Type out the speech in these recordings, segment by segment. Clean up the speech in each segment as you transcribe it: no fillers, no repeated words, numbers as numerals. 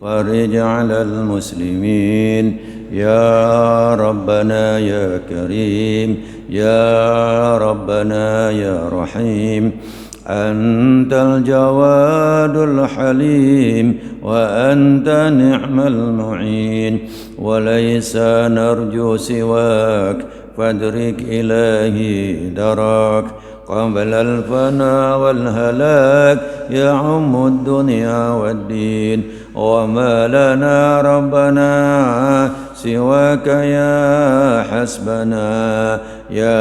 فرج على المسلمين يا ربنا يا كريم يا ربنا يا رحيم أنت الجواد الحليم وأنت نعم المعين وليس نرجو سواك فادرك إلهي دراك قبل الفناء والهلاك يعم الدنيا والدين وما لنا ربنا سواك يا حسبنا يا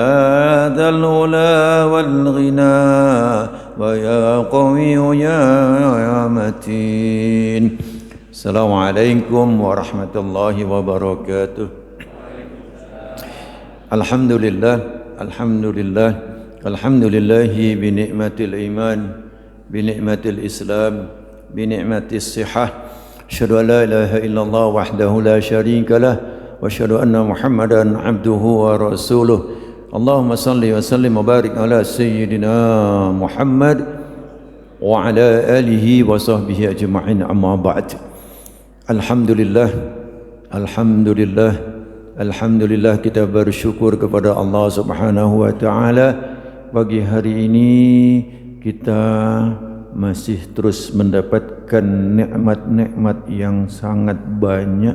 ذا العلا والغنى ويا قوي يا متين. السلام عليكم ورحمة الله وبركاته. الحمد لله الحمد لله الحمد لله بنعمة الإيمان بنعمة الإسلام بنعمة الصحة أشهد أن لا إله إلا الله وحده لا شريك له وأشهد أن محمدا عبده ورسوله اللهم صل وسلم وبارك على سيدنا محمد وعلى آله وصحبه أجمعين أما بعد. Alhamdulillah Alhamdulillah Alhamdulillah, kita bersyukur kepada Allah Subhanahu wa taala. Pagi hari ini kita masih terus mendapatkan nikmat-nikmat yang sangat banyak,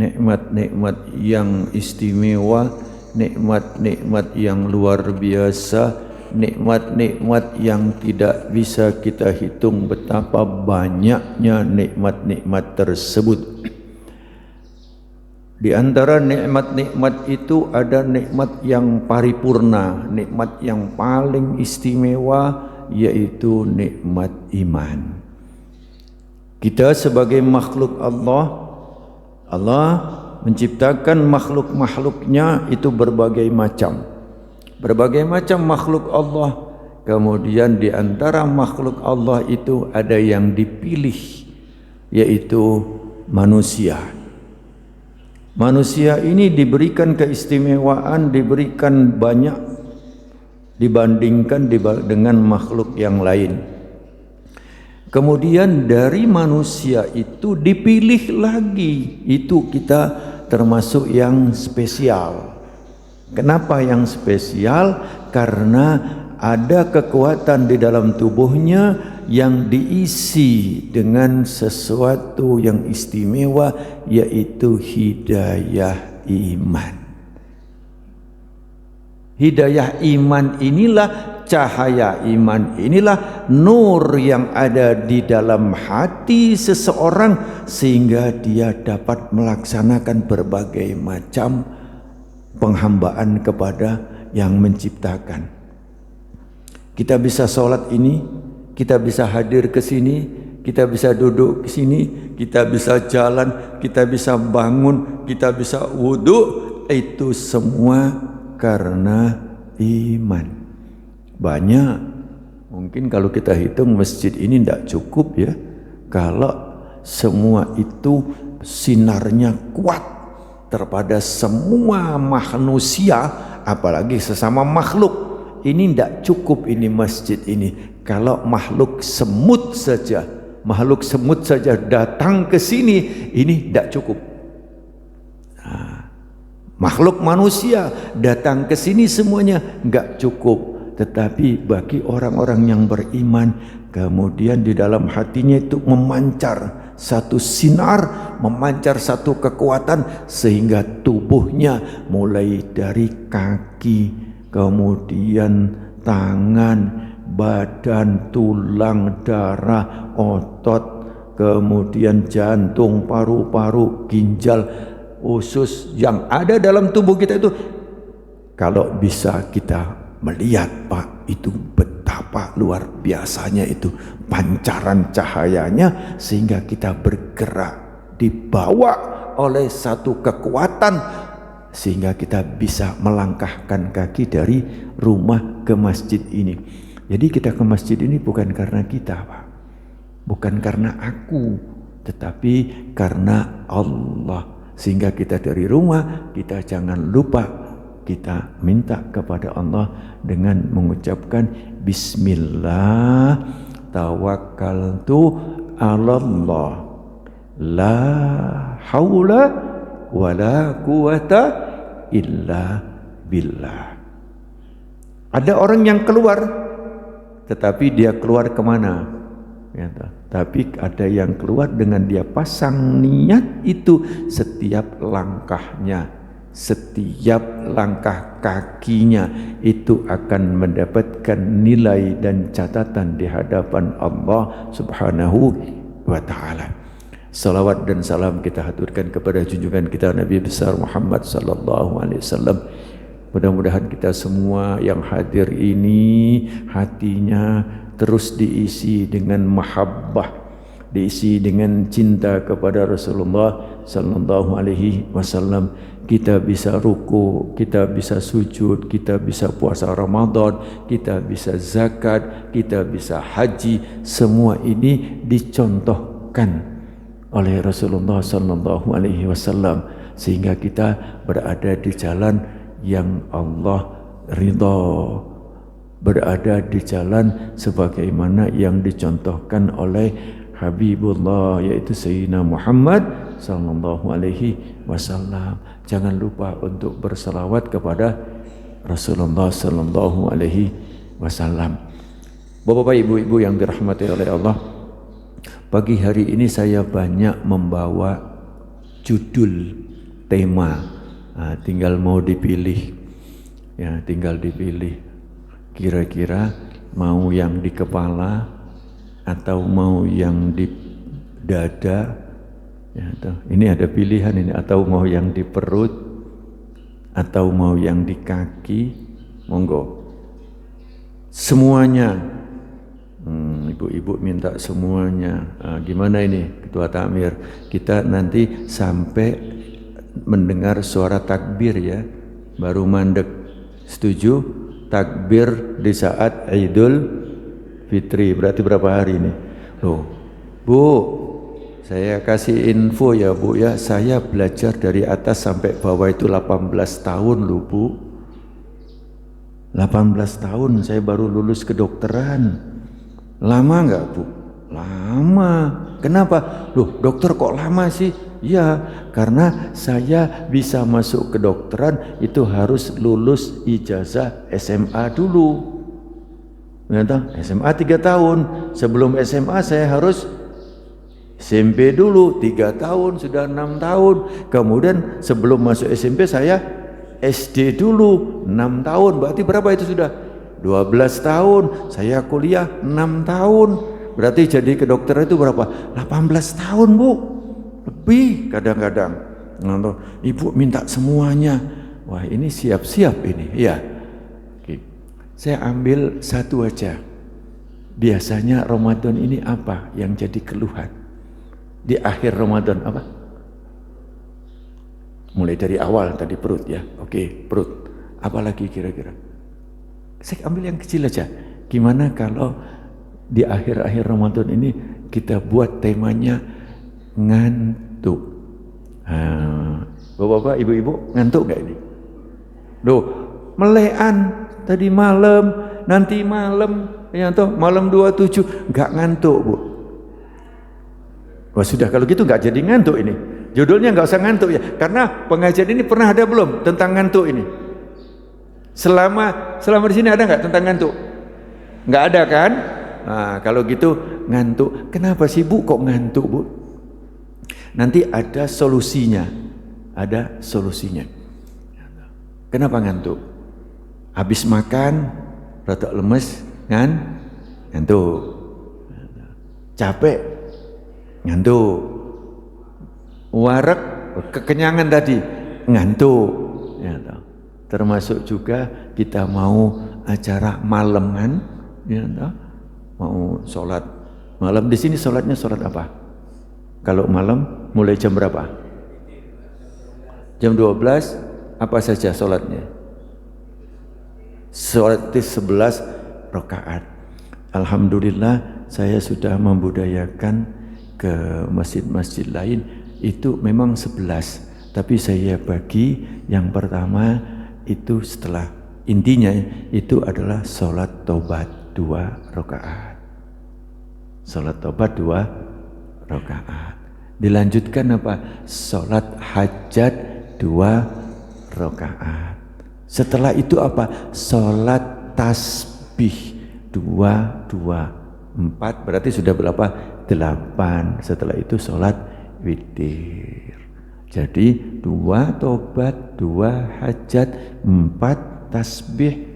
nikmat-nikmat yang istimewa, nikmat-nikmat yang luar biasa, nikmat-nikmat yang tidak bisa kita hitung betapa banyaknya nikmat-nikmat tersebut. Di antara nikmat-nikmat itu ada nikmat yang paripurna, nikmat yang paling istimewa, yaitu nikmat iman. Kita sebagai makhluk Allah, Allah menciptakan makhluk-makhluknya itu berbagai macam makhluk Allah. Kemudian di antara makhluk Allah itu ada yang dipilih, yaitu manusia. Manusia ini diberikan keistimewaan, diberikan banyak dibandingkan dengan makhluk yang lain. Kemudian dari manusia itu dipilih lagi, itu kita termasuk yang spesial. Kenapa yang spesial? Karena ada kekuatan di dalam tubuhnya yang diisi dengan sesuatu yang istimewa, yaitu hidayah iman. Hidayah iman inilah, cahaya iman inilah nur yang ada di dalam hati seseorang, sehingga dia dapat melaksanakan berbagai macam penghambaan kepada yang menciptakan. Kita bisa sholat ini, kita bisa hadir ke sini, kita bisa duduk ke sini, kita bisa jalan, kita bisa bangun, kita bisa wudhu. Itu semua karena iman. Banyak, mungkin kalau kita hitung masjid ini tidak cukup ya, kalau semua itu sinarnya kuat terhadap semua manusia, apalagi sesama makhluk. Ini tidak cukup ini masjid ini. Kalau makhluk semut saja datang ke sini, ini tidak cukup. Nah, makhluk manusia datang ke sini semuanya enggak cukup. Tetapi bagi orang-orang yang beriman, kemudian di dalam hatinya itu memancar satu sinar, memancar satu kekuatan, sehingga tubuhnya mulai dari kaki, kemudian tangan, badan, tulang, darah, otot, kemudian jantung, paru-paru, ginjal, usus yang ada dalam tubuh kita itu, kalau bisa kita melihat Pak, itu betapa luar biasanya itu pancaran cahayanya, sehingga kita bergerak dibawa oleh satu kekuatan, sehingga kita bisa melangkahkan kaki dari rumah ke masjid ini. Jadi kita ke masjid ini bukan karena kita Pak, bukan karena aku, tetapi karena Allah. Sehingga kita dari rumah, kita jangan lupa kita minta kepada Allah dengan mengucapkan Bismillah tawakkaltu 'alallah la haula wala quwata illa billah. Ada orang yang keluar, tetapi dia keluar kemana? Ya, tapi ada yang keluar dengan dia pasang niat itu setiap langkahnya, setiap langkah kakinya itu akan mendapatkan nilai dan catatan di hadapan Allah Subhanahu wa ta'ala. Salawat dan salam kita haturkan kepada junjungan kita Nabi besar Muhammad sallallahu alaihi wasallam. Mudah-mudahan kita semua yang hadir ini hatinya terus diisi dengan mahabbah, diisi dengan cinta kepada Rasulullah sallallahu alaihi wasallam. Kita bisa ruku, kita bisa sujud, kita bisa puasa Ramadan, kita bisa zakat, kita bisa haji. Semua ini dicontohkan oleh Rasulullah sallallahu alaihi wasallam sehingga kita berada di jalan yang Allah ridha, berada di jalan sebagaimana yang dicontohkan oleh Habibullah yaitu Sayyidina Muhammad sallallahu alaihi wasallam. Jangan lupa untuk berselawat kepada Rasulullah sallallahu alaihi wasallam. Bapak-bapak, ibu-ibu yang dirahmati oleh Allah, pagi hari ini saya banyak membawa judul tema. Nah, tinggal mau dipilih. Ya, tinggal dipilih. Kira-kira mau yang di kepala atau mau yang di dada. Ya, ini ada pilihan ini, atau mau yang di perut atau mau yang di kaki. Monggo. Semuanya. Ibu-ibu minta semuanya. Gimana ini Ketua Takmir? Kita nanti sampai mendengar suara takbir ya, baru mandek. Setuju? Takbir di saat Idul Fitri. Berarti berapa hari ini? Loh, Bu, saya kasih info ya Bu ya. Saya belajar dari atas sampai bawah itu 18 tahun loh Bu. 18 tahun saya baru lulus kedokteran. Lama enggak Bu? Lama. Kenapa? Loh, dokter kok lama sih? Ya, karena saya bisa masuk kedokteran itu harus lulus ijazah SMA dulu. SMA 3 tahun. Sebelum SMA saya harus SMP dulu 3 tahun, sudah 6 tahun. Kemudian sebelum masuk SMP saya SD dulu 6 tahun. Berarti berapa itu sudah? 12 tahun. Saya kuliah 6 tahun. Berarti jadi kedokteran itu berapa? 18 tahun Bu. Lebih kadang-kadang. Ibu minta semuanya. Wah, ini siap-siap ini. Ya. Oke. Saya ambil satu aja. Biasanya Ramadan ini apa yang jadi keluhan? Di akhir Ramadan apa? Mulai dari awal tadi perut ya. Oke, perut. Apalagi kira-kira? Saya ambil yang kecil aja. Gimana kalau di akhir-akhir Ramadan ini kita buat temanya ngantuk. Bapak-bapak, ibu-ibu ngantuk gak ini? Loh, melekan tadi malam, nanti malam, ya toh, malam 27 nggak ngantuk Bu. Wah sudah kalau gitu nggak jadi ngantuk ini. Judulnya nggak usah ngantuk ya, karena pengajian ini pernah ada belum tentang ngantuk ini? Selama di sini ada nggak tentang ngantuk? Nggak ada kan? Nah, kalau gitu ngantuk. Kenapa sih Bu kok ngantuk Bu? Nanti ada solusinya. Ada solusinya. Kenapa ngantuk? Habis makan, rada lemes, ngantuk. Capek, ngantuk. Wareg, kekenyangan tadi, ngantuk. Ya, termasuk juga kita mau acara malaman, ya, mau sholat malam. Di sini sholatnya sholat apa? Kalau malam mulai jam berapa? Jam 12. Apa saja sholatnya? Sholat 11 rakaat. Alhamdulillah saya sudah membudayakan ke masjid-masjid lain itu memang 11, tapi saya bagi yang pertama itu setelah intinya itu adalah sholat tobat 2 rakaat. Sholat tobat 2 rakaat. Dilanjutkan apa? Sholat hajat 2 rakaat. Setelah itu apa? Sholat tasbih 2, 4, berarti sudah berapa? 8. Setelah itu sholat witir. Jadi 2 tobat, 2 hajat, 4 tasbih.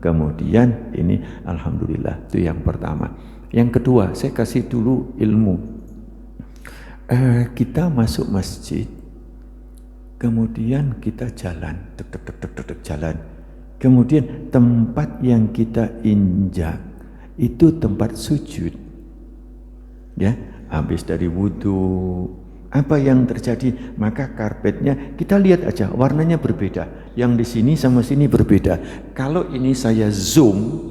Kemudian ini alhamdulillah, itu yang pertama. Yang kedua, saya kasih dulu ilmu. Kita masuk masjid, kemudian kita jalan, jalan. Kemudian tempat yang kita injak itu tempat sujud. Ya, habis dari wudhu, apa yang terjadi? Maka karpetnya kita lihat aja, warnanya berbeda. Yang di sini sama sini berbeda. Kalau ini saya zoom,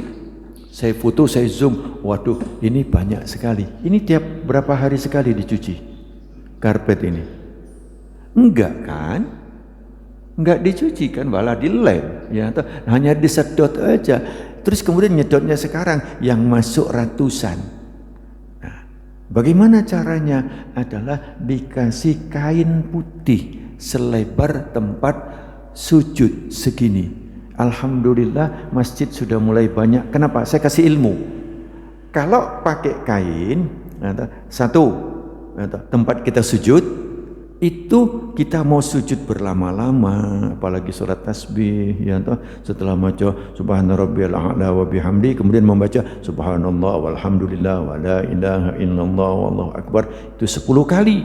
saya foto, saya zoom, waduh, ini banyak sekali. Ini tiap berapa hari sekali dicuci karpet ini? Enggak kan? Enggak dicuci kan, malah dilem, ya, hanya disedot aja. Terus kemudian nyedotnya sekarang yang masuk ratusan. Nah, bagaimana caranya? Adalah dikasih kain putih selebar tempat sujud segini. Alhamdulillah masjid sudah mulai banyak. Kenapa? Saya kasih ilmu. Kalau pakai kain, satu, tempat kita sujud, itu kita mau sujud berlama-lama, apalagi sholat tasbih, ya, setelah baca subhana rabbiyal a'la wa bihamdi, kemudian membaca subhanallah walhamdulillah wa la ilaha illallah wallahu akbar, itu 10 kali.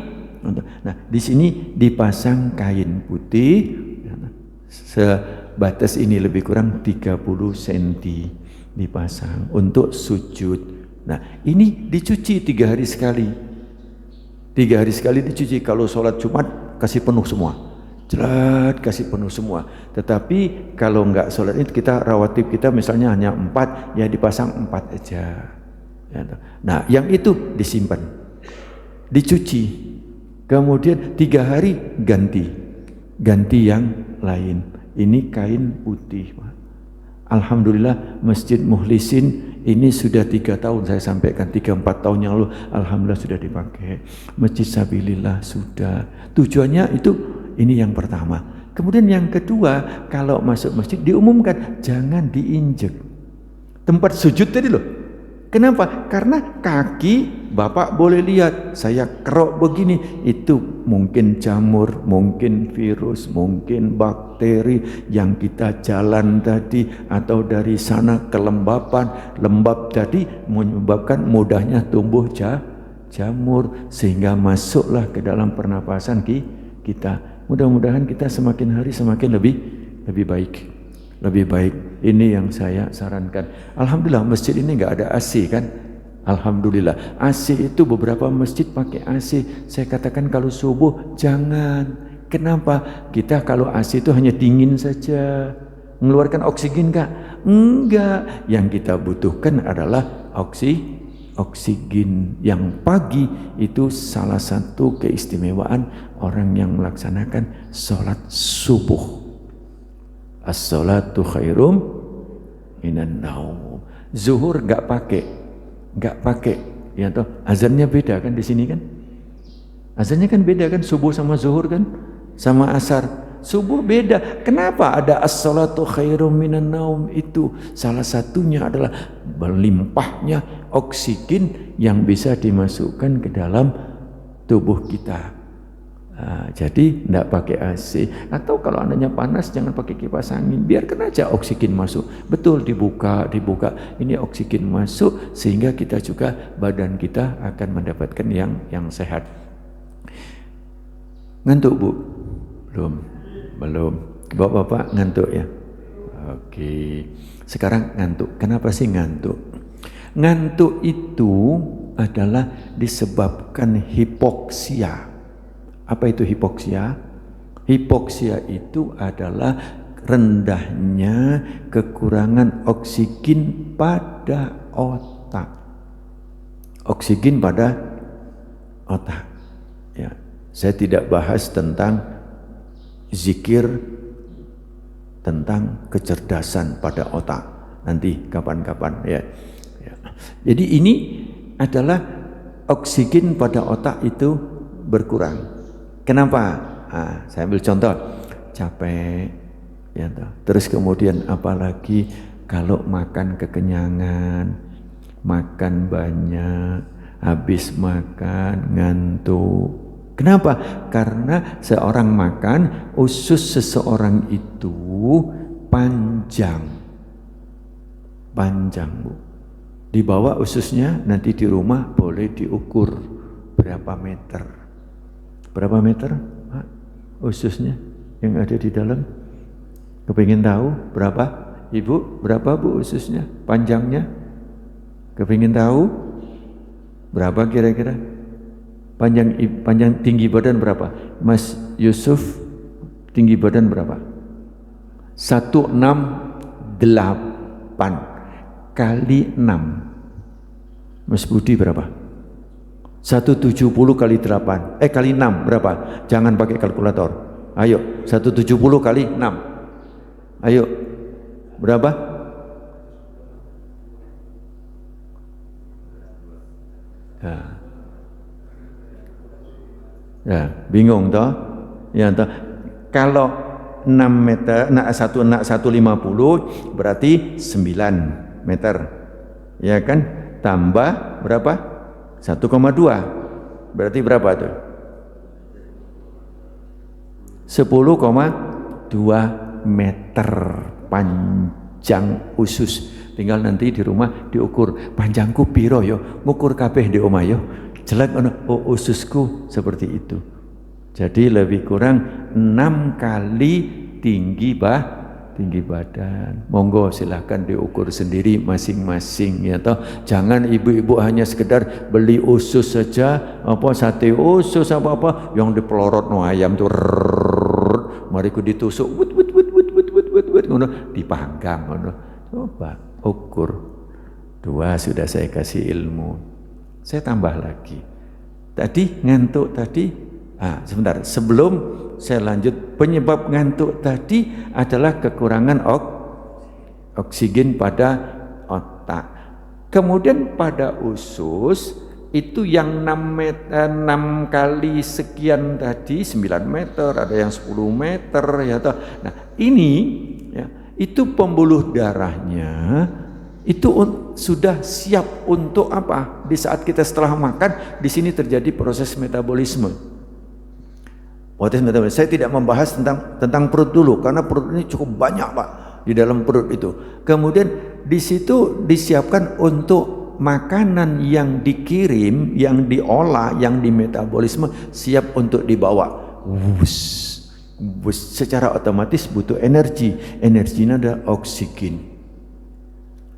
Nah, di sini dipasang kain putih sebatas ini, lebih kurang 30 cm dipasang untuk sujud. Nah, ini dicuci 3 hari sekali. 3 hari sekali dicuci. Kalau sholat Jumat kasih penuh semua, jelat kasih penuh semua. Tetapi kalau enggak sholat itu, kita rawatib kita misalnya hanya 4, ya dipasang 4 aja. Nah, yang itu disimpan, dicuci, kemudian 3 hari ganti yang lain. Ini kain putih. Alhamdulillah Masjid Mukhlisin ini sudah 3 tahun, saya sampaikan 3-4 tahun yang lalu, alhamdulillah sudah dipakai. Masjid Sabilillah sudah. Tujuannya itu, ini yang pertama. Kemudian yang kedua, kalau masuk masjid diumumkan jangan diinjek tempat sujud tadi loh. Kenapa? Karena kaki Bapak boleh lihat, saya kerok begini, itu mungkin jamur, mungkin virus, mungkin bakteri yang kita jalan tadi, atau dari sana kelembapan, lembab tadi menyebabkan mudahnya tumbuh jamur, sehingga masuklah ke dalam pernapasan kita. Mudah-mudahan kita semakin hari semakin lebih baik. Ini yang saya sarankan. Alhamdulillah masjid ini nggak ada AC kan? Alhamdulillah. AC itu beberapa masjid pakai AC. Saya katakan kalau subuh jangan. Kenapa? Kita kalau AC itu hanya dingin saja. Mengeluarkan oksigen kak? Enggak. Yang kita butuhkan adalah oksigen. Yang pagi itu salah satu keistimewaan orang yang melaksanakan sholat subuh. As-salatu khairum minan naum. Zuhur enggak pakai, ya toh. Azannya beda kan di sini kan? Azannya kan beda kan, subuh sama zuhur kan? Sama asar. Subuh beda. Kenapa ada as-salatu khairum minan naum? Itu salah satunya adalah berlimpahnya oksigen yang bisa dimasukkan ke dalam tubuh kita. Jadi tidak pakai AC, atau kalau andanya panas jangan pakai kipas angin, biarkan aja oksigen masuk. Betul, dibuka, ini oksigen masuk sehingga kita juga, badan kita akan mendapatkan yang sehat. Ngantuk Bu? Belum. Bapak-bapak ngantuk ya? Oke. Sekarang ngantuk. Kenapa sih ngantuk? Ngantuk itu adalah disebabkan hipoksia. Apa itu hipoksia? Hipoksia itu adalah rendahnya kekurangan oksigen pada otak. Oksigen pada otak. Ya, saya tidak bahas tentang zikir, tentang kecerdasan pada otak. Nanti kapan-kapan ya. Jadi ini adalah oksigen pada otak itu berkurang. Kenapa? Saya ambil contoh, capek, ya toh. Terus kemudian apalagi kalau makan kekenyangan, makan banyak, habis makan ngantuk. Kenapa? Karena seorang makan, usus seseorang itu panjang, Bu. Dibawa ususnya, nanti di rumah boleh diukur berapa meter. Berapa meter, Pak, ususnya yang ada di dalam? Kepingin tahu berapa? Ibu, berapa Bu ususnya, panjangnya? Kepingin tahu? Berapa kira-kira? Panjang tinggi badan berapa? Mas Yusuf, tinggi badan berapa? 168 kali 6. Mas Budi berapa? 170 kali 8. Kali 6 berapa? Jangan pakai kalkulator. Ayo, 170 kali 6. Ayo. Berapa? Ya, bingung toh? Ya toh. Kalau 6 meter, 150 berarti 9 meter. Ya kan? Tambah berapa? 1,2. Berarti berapa tuh? 10,2 meter panjang usus. Tinggal nanti di rumah diukur, panjangku piro yo, ngukur kabeh di omah yo. Jelek ususku seperti itu. Jadi lebih kurang 6 kali tinggi badan. Monggo silahkan diukur sendiri masing-masing, ya toh. Jangan ibu-ibu hanya sekedar beli usus saja, sate usus apa yang dipelorot no ayam tuh, mari ku ditusuk, dipanggang, coba ukur. 2 sudah saya kasih ilmu. Saya tambah lagi. Tadi ngantuk tadi. Sebentar, sebelum saya lanjut, penyebab ngantuk tadi adalah kekurangan oksigen pada otak. Kemudian pada usus itu yang 6 kali sekian tadi, 9 meter, ada yang 10 meter, ya toh. Nah, ini ya, itu pembuluh darahnya itu sudah siap untuk apa? Di saat kita setelah makan, di sini terjadi proses metabolisme. Saya tidak membahas tentang perut dulu, karena perut ini cukup banyak, Pak, di dalam perut itu. Kemudian di situ disiapkan untuk makanan yang dikirim, yang diolah, yang dimetabolisme, siap untuk dibawa. Secara otomatis butuh energi. Energinya adalah oksigen.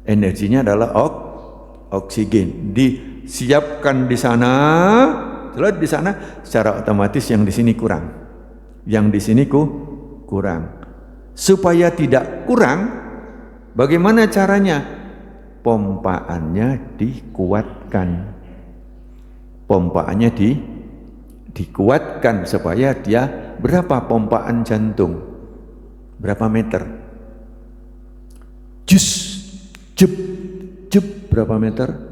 Energinya adalah oksigen. Disiapkan di sana. Kalau di sana secara otomatis yang di sini kurang, yang di sini kurang. Supaya tidak kurang, bagaimana caranya? Pompaannya dikuatkan. Pompaannya dikuatkan supaya dia berapa pompaan jantung? Berapa meter? Jep, berapa meter?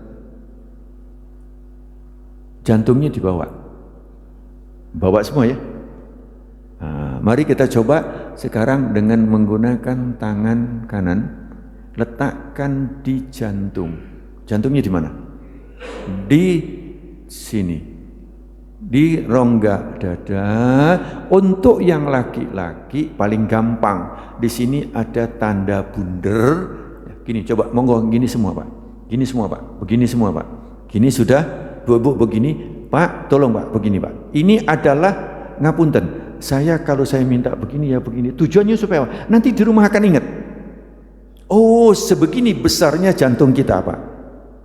Jantungnya dibawa semua ya. Mari kita coba sekarang dengan menggunakan tangan kanan, letakkan di jantung. Jantungnya di mana? Di sini, di rongga dada. Untuk yang laki-laki paling gampang, di sini ada tanda bundar. Gini, coba monggo, gini semua Pak, gini semua Pak, begini semua Pak, gini sudah. Bu, begini Pak, tolong Pak, begini Pak. Ini adalah ngapunten. Kalau saya minta begini ya begini. Tujuannya supaya apa? Nanti di rumah akan ingat. Oh, sebegini besarnya jantung kita Pak.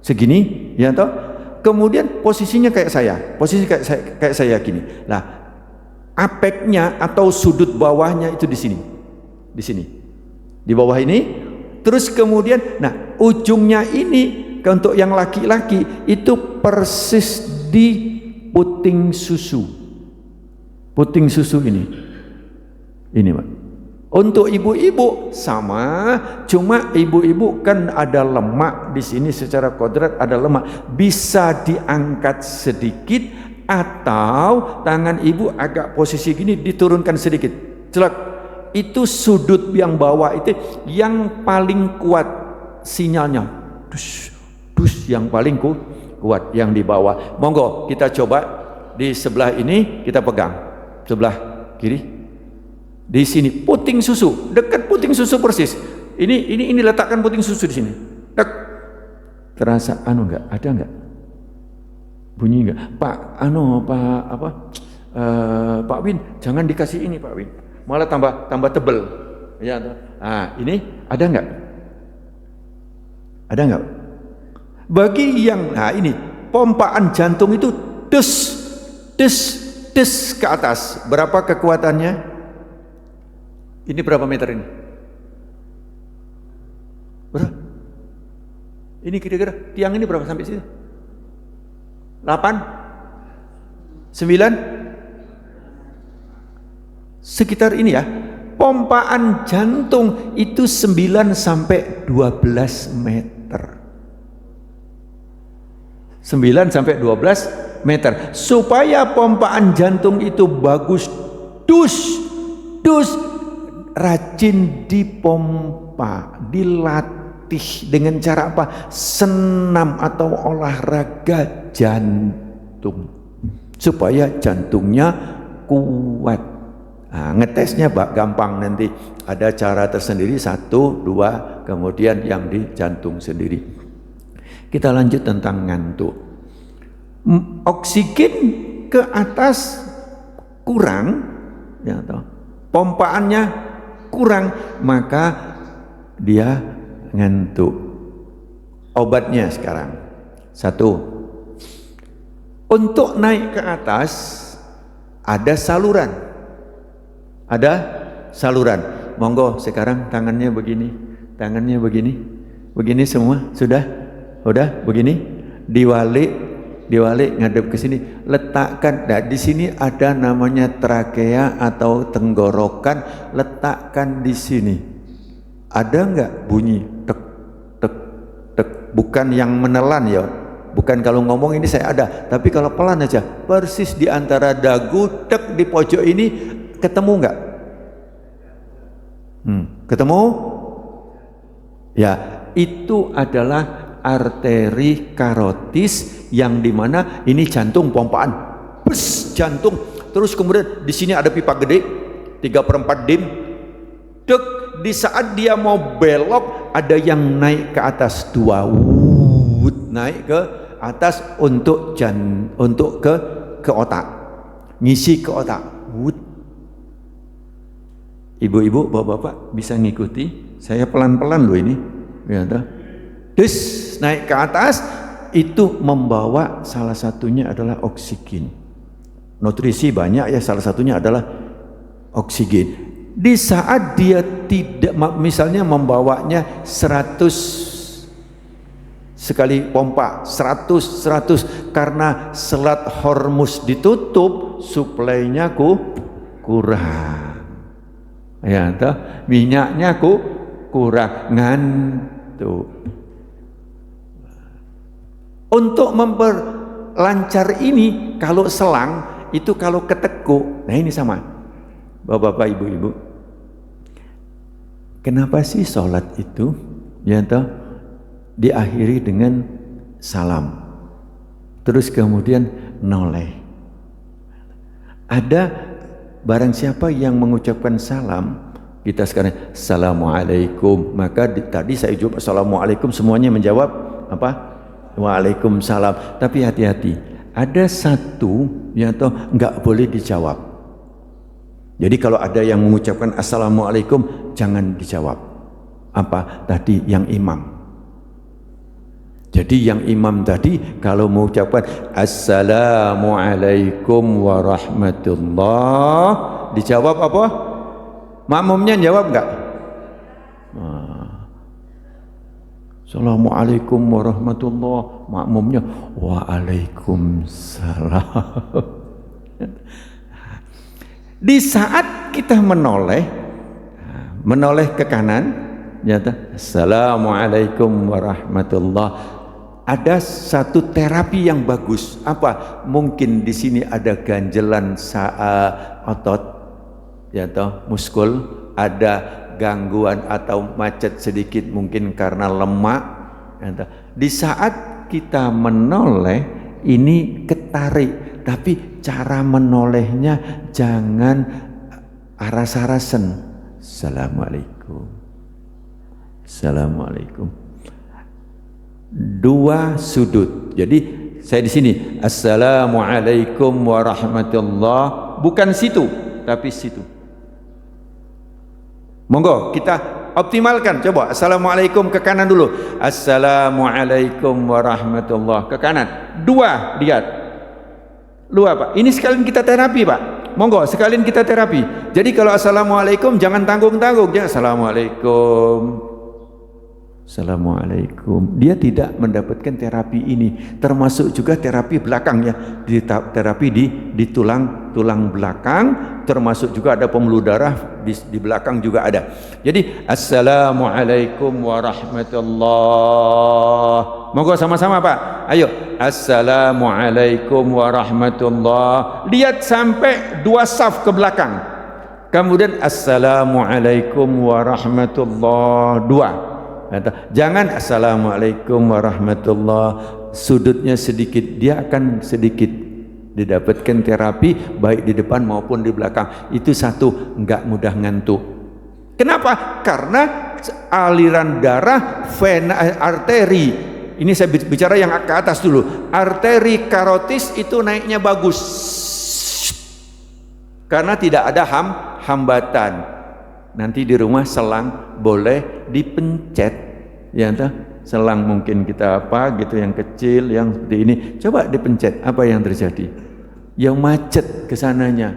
Segini, ya toh. Kemudian posisinya kayak saya. Posisi kayak saya gini. Nah, apeknya atau sudut bawahnya itu di sini. Di sini. Di bawah ini. Terus kemudian, nah, ujungnya ini untuk yang laki-laki itu persis di puting susu. Puting susu ini Pak. Untuk ibu-ibu sama, cuma ibu-ibu kan ada lemak di sini, secara kodrat ada lemak, bisa diangkat sedikit atau tangan ibu agak posisi gini diturunkan sedikit. Celak. Itu sudut yang bawah itu yang paling kuat sinyalnya. Dus, dus yang paling kuat yang di bawah. Monggo kita coba di sebelah ini, kita pegang sebelah kiri. Di sini puting susu, dekat puting susu persis. Ini letakkan puting susu di sini. Dek. Terasa enggak? Ada enggak? Bunyi enggak? Pak Pak Win, jangan dikasih ini Pak Win. Malah tambah tebel. Ya, nah, ini ada enggak? Ada enggak? Bagi yang ini pompaan jantung itu des ke atas. Berapa kekuatannya? Ini berapa meter ini? Berapa? Ini kira-kira tiang ini berapa sampai sini? 8? 9? Sekitar ini ya. Pompaan jantung itu 9 sampai 12 meter. 9 sampai 12 meter. Supaya pompaan jantung itu bagus, dus rajin dipompa, dilatih dengan cara apa? Senam atau olahraga jantung supaya jantungnya kuat. Nah, ngetesnya gampang, nanti ada cara tersendiri, 1, 2, kemudian yang di jantung sendiri. Kita lanjut tentang ngantuk. Oksigen ke atas kurang, ya toh. Pompaannya kurang, maka dia ngantuk. Obatnya sekarang 1, untuk naik ke atas ada saluran. Monggo sekarang tangannya begini semua, sudah begini, diwalik ngadep ke sini, letakkan. Nah, di sini ada namanya trakea atau tenggorokan, letakkan di sini. Ada enggak bunyi tek tek tek? Bukan yang menelan ya, bukan kalau ngomong ini saya ada, tapi kalau pelan aja, persis di antara dagu, tek di pojok ini, ketemu enggak? Ketemu? Ya, itu /adalah arteri karotis yang dimana ini jantung pompaan, jantung. Terus kemudian di sini ada pipa gede 3/4 dim. Dek, di saat dia mau belok ada yang naik ke atas 2, naik ke atas untuk ke otak, ngisi ke otak. Ibu-ibu, bapak-bapak bisa ngikuti saya pelan-pelan loh ini, ya toh. Naik ke atas itu membawa, salah satunya adalah oksigen. Nutrisi banyak ya, salah satunya adalah oksigen. Di saat dia tidak, misalnya membawanya 100 sekali pompa, 100 karena selat Hormuz ditutup, suplainya kurang, ya toh, minyaknya kurang, ngantuk. Untuk memperlancar ini, kalau selang itu kalau ketekuk, nah ini sama bapak-bapak, ibu-ibu. Kenapa sih sholat itu ya toh diakhiri dengan salam, terus kemudian noleh? Ada barang siapa yang mengucapkan salam, kita sekarang assalamualaikum, maka tadi saya jawab assalamualaikum, semuanya menjawab apa? Waalaikumsalam. Tapi hati-hati, ada satu yang nggak boleh dijawab. Jadi kalau ada yang mengucapkan assalamualaikum, jangan dijawab. Apa tadi? Yang imam. Jadi yang imam tadi kalau mengucapkan assalamualaikum warahmatullah, dijawab apa? Makmumnya jawab enggak? Assalamualaikum warahmatullah, makmumnya waalaikumsalam. Di saat kita menoleh, menoleh ke kanan, ya toh. Assalamualaikum warahmatullah. Ada satu terapi yang bagus. Apa? Mungkin di sini ada ganjelan otot, ya toh, muskul, ada gangguan atau macet sedikit mungkin karena lemak. Ya toh. Di saat kita menoleh ini ketarik, tapi cara menolehnya jangan aras-arasan. Assalamualaikum. Assalamualaikum. Dua sudut. Jadi saya di sini Assalamualaikum warahmatullah, bukan situ tapi situ. Monggo kita optimalkan. Coba Assalamualaikum ke kanan dulu. Assalamualaikum warahmatullah ke kanan. Dua, lihat. Dua Pak. Ini sekalian kita terapi Pak. Monggo sekalian kita terapi. Jadi kalau Assalamualaikum jangan tanggung-tanggung. Jangan Assalamualaikum. Assalamualaikum. Dia tidak mendapatkan terapi ini, termasuk juga terapi belakang ya, terapi di tulang belakang, termasuk juga ada pembuluh darah di belakang juga ada. Jadi Assalamualaikum warahmatullah. Monggo sama-sama Pak. Ayo Assalamualaikum warahmatullah. Lihat sampai dua saf ke belakang. Kemudian Assalamualaikum warahmatullah, dua. Jangan Assalamualaikum warahmatullah, sudutnya sedikit, dia akan sedikit didapatkan terapi baik di depan maupun di belakang. Itu satu, enggak mudah ngantuk. Kenapa? Karena aliran darah vena arteri, ini saya bicara yang ke atas dulu, arteri karotis itu naiknya bagus karena tidak ada hambatan. Nanti di rumah selang boleh dipencet, ya entah selang mungkin kita apa gitu yang kecil yang seperti ini, coba dipencet, apa yang terjadi? Yang macet kesananya,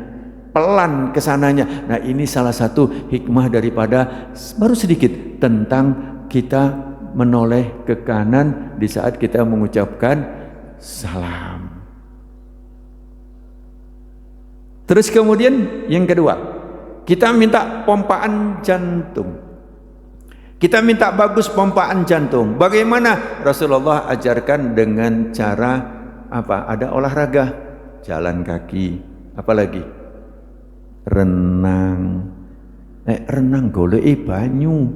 pelan kesananya. Nah ini salah satu hikmah daripada baru sedikit tentang kita menoleh ke kanan di saat kita mengucapkan salam. Terus kemudian yang kedua, kita minta pompaan jantung. Kita minta bagus pompaan jantung. Bagaimana? Rasulullah ajarkan dengan cara apa? Ada olahraga, jalan kaki, apalagi renang. Renang goleki banyu.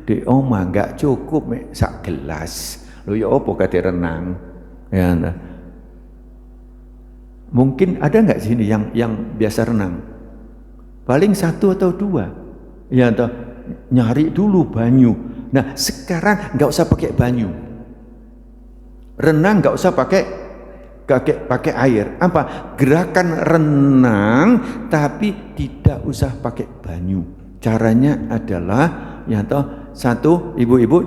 Di omah enggak cukup sak gelas. Lho ya opo kate renang? Ya. Mungkin ada enggak sini yang biasa renang? Paling satu atau dua, ya toh, nyari dulu banyu. Nah sekarang nggak usah pakai banyu, renang nggak usah pakai air. Apa gerakan renang tapi tidak usah pakai banyu. Caranya adalah, ya toh, satu, ibu-ibu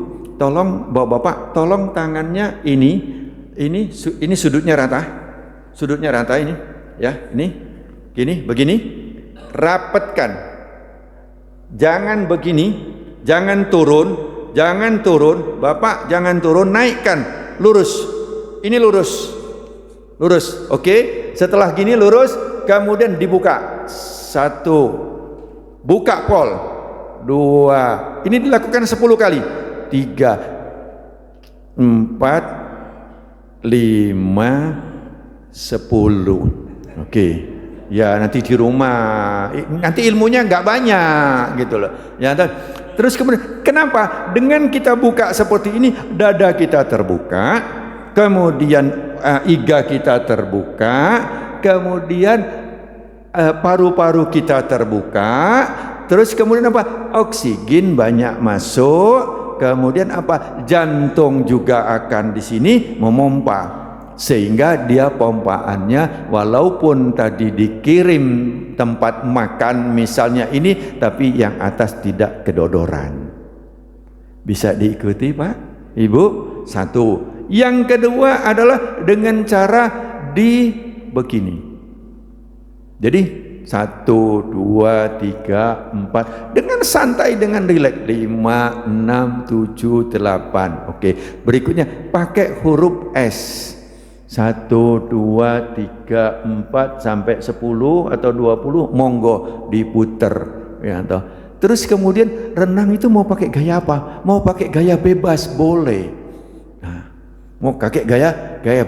tolong, bapak-bapak tolong tangannya ini sudutnya rata ini, ya ini gini begini. Rapatkan, jangan begini, jangan turun, Bapak jangan turun, naikkan, lurus, ini lurus, oke. Setelah gini lurus, kemudian dibuka, satu, buka pol, dua, ini dilakukan 10 kali, 3, 4, 5, 10, oke. Ya nanti di rumah, nanti ilmunya nggak banyak gitu loh. Ya, terus kemudian kenapa? Dengan kita buka seperti ini, dada kita terbuka, kemudian iga kita terbuka, kemudian paru-paru kita terbuka, terus kemudian apa? Oksigen banyak masuk, kemudian apa? Jantung juga akan di sini memompa. Sehingga dia pompaannya walaupun tadi dikirim tempat makan misalnya ini, tapi yang atas tidak kedodoran. Bisa diikuti Pak, Ibu? Satu. Yang kedua adalah dengan cara begini. Jadi 1, 2, 3, 4 dengan santai, dengan rileks. 5, 6, 7, 8. Oke. Berikutnya pakai huruf S. 1, 2, 3, 4 sampai 10 atau 20, monggo diputer, ya toh. Terus kemudian renang itu mau pakai gaya apa? Mau pakai gaya bebas boleh. Nah, mau pakai gaya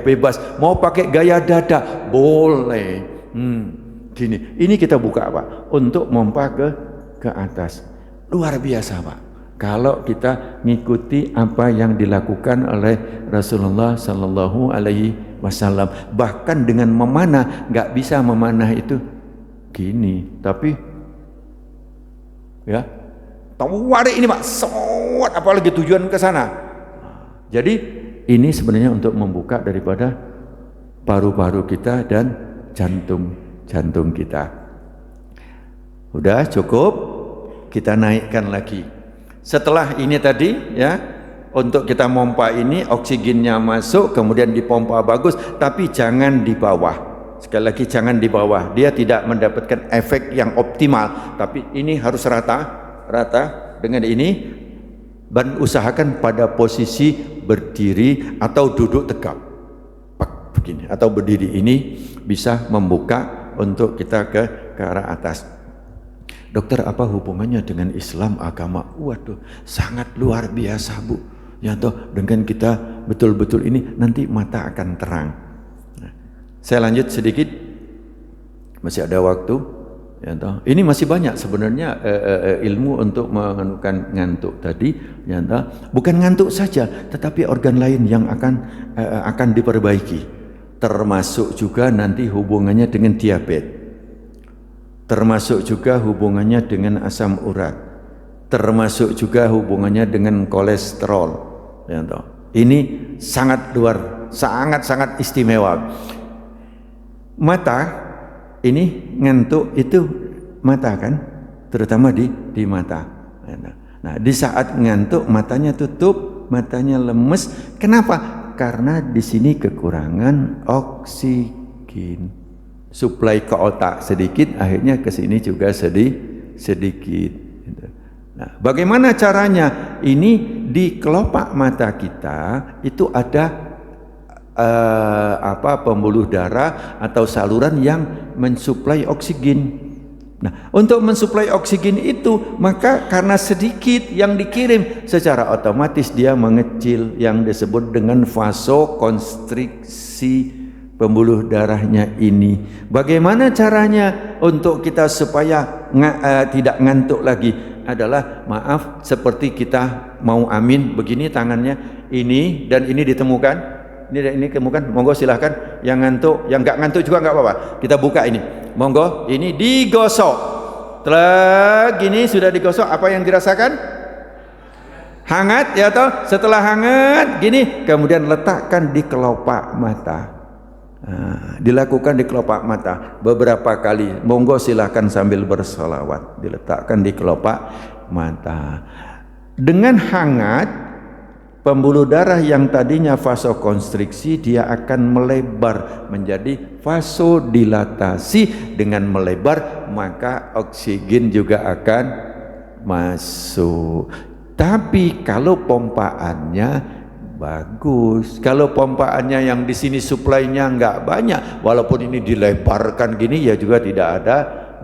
bebas, mau pakai gaya dada boleh. Gini, ini kita buka Pak untuk mompa ke atas. Luar biasa Pak. Kalau kita ngikuti apa yang dilakukan oleh Rasulullah Sallallahu Alaihi Wasallam, bahkan dengan memanah, nggak bisa memanah itu gini, tapi ya tawarik ini Pak, sewot, apalagi tujuan ke sana. Jadi ini sebenarnya untuk membuka daripada paru-paru kita dan jantung kita. Udah cukup, kita naikkan lagi. Setelah ini tadi ya, untuk kita pompa ini oksigennya masuk, kemudian dipompa bagus, tapi jangan di bawah. Sekali lagi jangan di bawah, dia tidak mendapatkan efek yang optimal. Tapi ini harus rata dengan ini, dan usahakan pada posisi berdiri atau duduk tegap begini, atau berdiri. Ini bisa membuka untuk kita ke arah atas. Dokter, apa hubungannya dengan Islam, agama? Waduh, sangat luar biasa Bu. Ya toh, dengan kita betul-betul ini nanti mata akan terang. Nah, saya lanjut sedikit, masih ada waktu. Ya toh, ini masih banyak sebenarnya ilmu untuk menganukan ngantuk tadi. Ya toh, bukan ngantuk saja, tetapi organ lain yang akan diperbaiki. Termasuk juga nanti hubungannya dengan diabetes. Termasuk juga hubungannya dengan asam urat, termasuk juga hubungannya dengan kolesterol. Ya, ini sangat istimewa. Mata ini ngantuk itu mata kan, terutama di mata. Nah, di saat ngantuk matanya tutup, matanya lemes. Kenapa? Karena di sini kekurangan oksigen. Suplai ke otak sedikit, akhirnya ke sini juga sedikit. Nah, bagaimana caranya? Ini di kelopak mata kita itu ada pembuluh darah atau saluran yang mensuplai oksigen. Nah, untuk mensuplai oksigen itu, maka karena sedikit yang dikirim, secara otomatis dia mengecil, yang disebut dengan vasokonstriksi pembuluh darahnya ini. Bagaimana caranya untuk kita supaya tidak ngantuk lagi? Adalah, maaf, seperti kita mau amin begini tangannya, ini dan ini ditemukan, ini dan ini ditemukan. Monggo silahkan, yang ngantuk, yang nggak ngantuk juga nggak apa-apa. Kita buka ini, monggo, ini digosok. Setelah gini sudah digosok, apa yang dirasakan? Hangat ya toh. Setelah hangat gini, kemudian letakkan di kelopak mata. Nah, dilakukan di kelopak mata beberapa kali. Monggo silahkan sambil bersolawat, diletakkan di kelopak mata. Dengan hangat, pembuluh darah yang tadinya vasokonstriksi dia akan melebar menjadi vasodilatasi. Dengan melebar maka oksigen juga akan masuk. Tapi kalau pompaannya bagus, kalau pompaannya yang di sini suplainya nggak banyak, walaupun ini dilebarkan gini ya juga tidak ada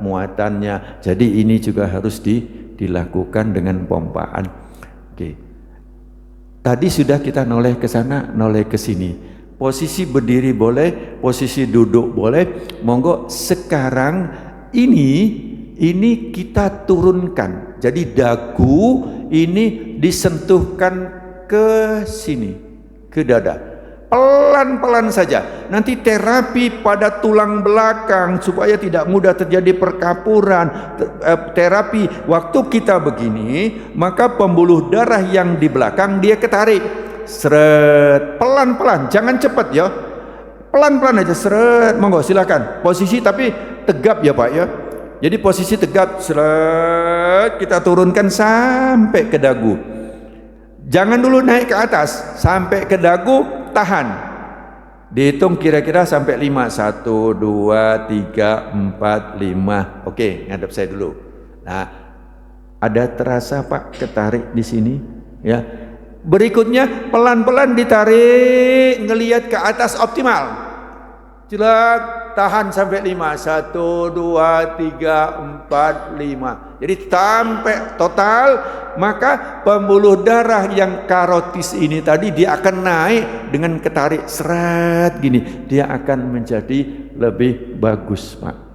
muatannya. Jadi ini juga harus dilakukan dengan pompaan. Oke. Tadi sudah kita noleh ke sana, noleh ke sini. Posisi berdiri boleh, posisi duduk boleh. Monggo sekarang ini kita turunkan. Jadi dagu ini disentuhkan ke sini, ke dada, pelan-pelan saja. Nanti terapi pada tulang belakang supaya tidak mudah terjadi perkapuran. Terapi waktu kita begini, maka pembuluh darah yang di belakang dia ketarik, seret, pelan-pelan, jangan cepat ya, pelan-pelan aja, seret. Monggo silakan, posisi tapi tegap ya Pak ya. Jadi posisi tegap, seret, kita turunkan sampai ke dagu. Jangan dulu naik ke atas, sampai ke dagu, tahan. Dihitung kira-kira sampai 5. 1, 2, 3, 4, 5. Oke, ngadep saya dulu. Nah, ada terasa Pak ketarik di sini? Ya. Berikutnya pelan-pelan ditarik, ngelihat ke atas optimal. Jelak. tahan sampai 5. 1, 2, 3, 4, 5. Jadi sampai total, maka pembuluh darah yang karotis ini tadi dia akan naik dengan ketarik seret gini, dia akan menjadi lebih bagus, Pak.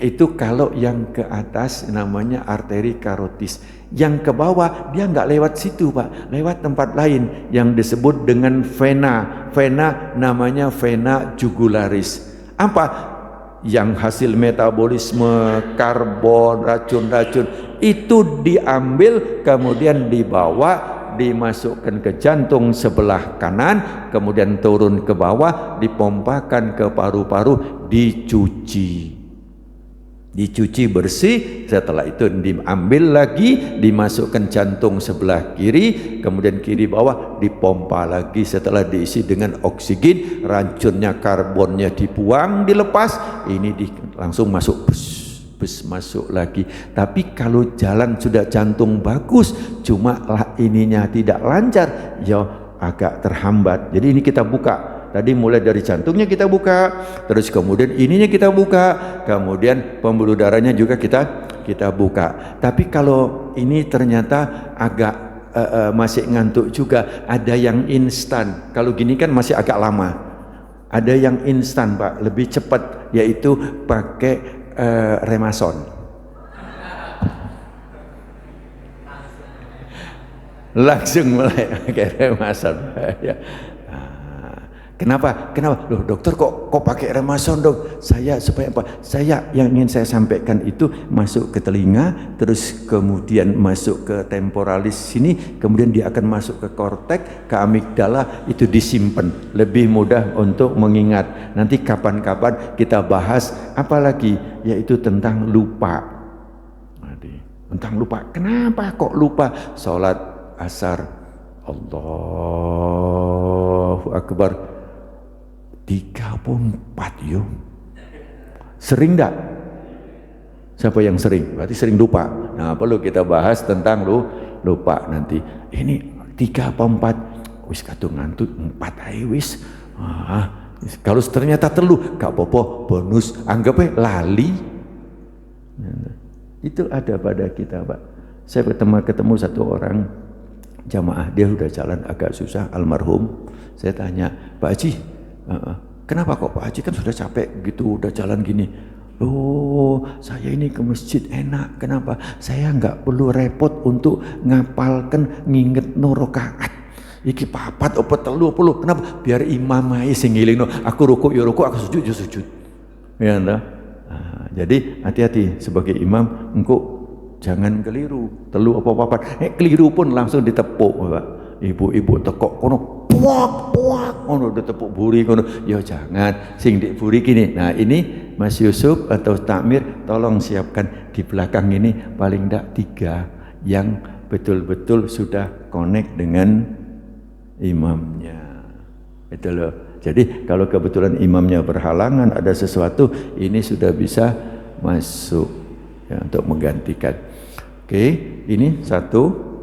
Itu kalau yang ke atas namanya arteri karotis. Yang ke bawah dia nggak lewat situ, Pak, lewat tempat lain yang disebut dengan vena. Vena namanya vena jugularis. Apa? Yang hasil metabolisme karbon, racun-racun itu diambil kemudian dibawa, dimasukkan ke jantung sebelah kanan, kemudian turun ke bawah, dipompakan ke paru-paru, dicuci bersih. Setelah itu diambil lagi, dimasukkan jantung sebelah kiri, kemudian kiri bawah dipompa lagi. Setelah diisi dengan oksigen, racunnya, karbonnya dibuang, dilepas, ini langsung masuk, bus masuk lagi. Tapi kalau jalan sudah jantung bagus, cuma ininya tidak lancar, ya agak terhambat. Jadi ini kita buka. Tadi mulai dari jantungnya kita buka, terus kemudian ininya kita buka, kemudian pembuluh darahnya juga kita buka. Tapi kalau ini ternyata agak masih ngantuk juga, ada yang instan. Kalau gini kan masih agak lama. Ada yang instan, Pak, lebih cepat, yaitu pakai Remason. Langsung mulai pakai Remason. Ya. Kenapa? Loh, dokter kok pakai Remason, Dok? Saya supaya apa? Yang ingin saya sampaikan itu masuk ke telinga, terus kemudian masuk ke temporalis sini, kemudian dia akan masuk ke korteks, ke amigdala, itu disimpan. Lebih mudah untuk mengingat. Nanti kapan-kapan kita bahas apalagi, yaitu tentang lupa. Tentang lupa. Kenapa kok lupa? Sholat asar, Allahu Akbar, 34 yuk. Sering enggak? Siapa yang sering? Berarti sering lupa. Nah, perlu kita bahas tentang lupa nanti. Ini 3 apa 4? Wis kadung ngantuk 4 ae wis. Kalau ternyata telu, gak apa-apa, bonus. Anggapnya lali. Itu ada pada kita, Pak. Saya ketemu satu orang jamaah, dia udah jalan agak susah, almarhum. Saya tanya, Pak Haji, kenapa kok Pak Haji kan sudah capek gitu, udah jalan gini? Oh, saya ini ke masjid enak. Kenapa? Saya nggak perlu repot untuk ngapalkan nginget no rakaat. Iki papat apa telu apa. Kenapa? Biar imam ae sing ngilingno. Aku rukuk ya rukuk, aku sujud ya sujud. Ya entah. Jadi hati-hati sebagai imam, engkau jangan keliru. Telu apa papat. Keliru pun langsung ditepuk, Pak. Ibu-ibu tekok kono puak kono ditepuk buri kono, ya jangan sing dik buri gini. Nah, ini Mas Yusuf atau Takmir tolong siapkan di belakang ini paling enggak 3 yang betul-betul sudah connect dengan imamnya. Itu loh. Jadi kalau kebetulan imamnya berhalangan, ada sesuatu, ini sudah bisa masuk ya, untuk menggantikan. Oke, ini 1